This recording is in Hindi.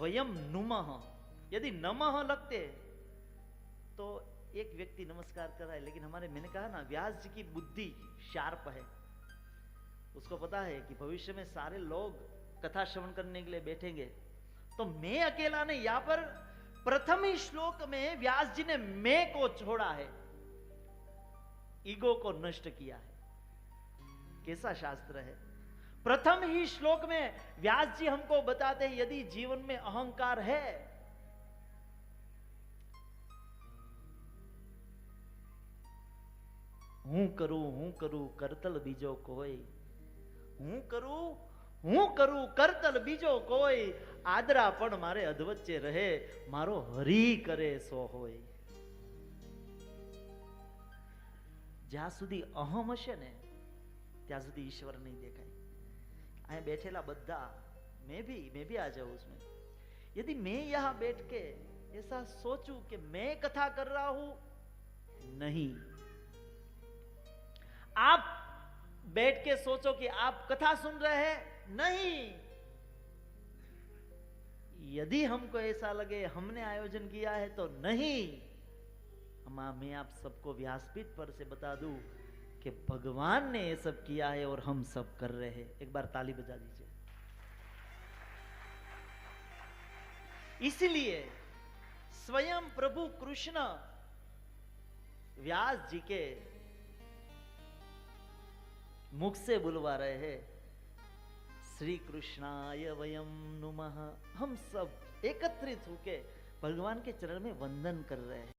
वयम नुमः, यदि नमः लगते तो एक व्यक्ति नमस्कार कर रहा है, लेकिन हमारे, मैंने कहा ना, व्यास जी की बुद्धि शार्प है। उसको पता है कि भविष्य में सारे लोग कथा श्रवण करने के लिए बैठेंगे, तो मैं अकेला नहीं। यहां पर प्रथम ही श्लोक में व्यास जी ने मैं को छोड़ा है, ईगो को नष्ट किया है। कैसा शास्त्र है! प्रथम ही श्लोक में व्यास जी हमको बताते हैं, यदि जीवन में अहंकार है, હું કરું કરતલ બીજો કોઈ, હું કરું કરતલ બીજો કોઈ, આદરા પણ મારે અધવચ્ચે રહે, મારો હરી કરે સો હોય। જ્યાં સુધી અહમ હશે ને ત્યાં સુધી ईश्वर नहीं देखाय। અહીંયા बैठेला બધા, मैं भी आ जाऊं उसमें। यदि मैं यहां बैठ के ऐसा सोचूं कि मैं कथा कर रहा हूं, नहीं, आप बैठ के सोचो कि आप कथा सुन रहे हैं, नहीं। यदि हमको ऐसा लगे हमने आयोजन किया है, तो नहीं। मैं आप सबको व्यासपीठ पर से बता दूं कि भगवान ने ये सब किया है और हम सब कर रहे हैं। एक बार ताली बजा दीजिए। इसलिए स्वयं प्रभु कृष्ण व्यास जी के मुख से बुलवा रहे हैं, श्री कृष्णाय वयम नुमः। हम सब एकत्रित होके भगवान के चरण में वंदन कर रहे हैं।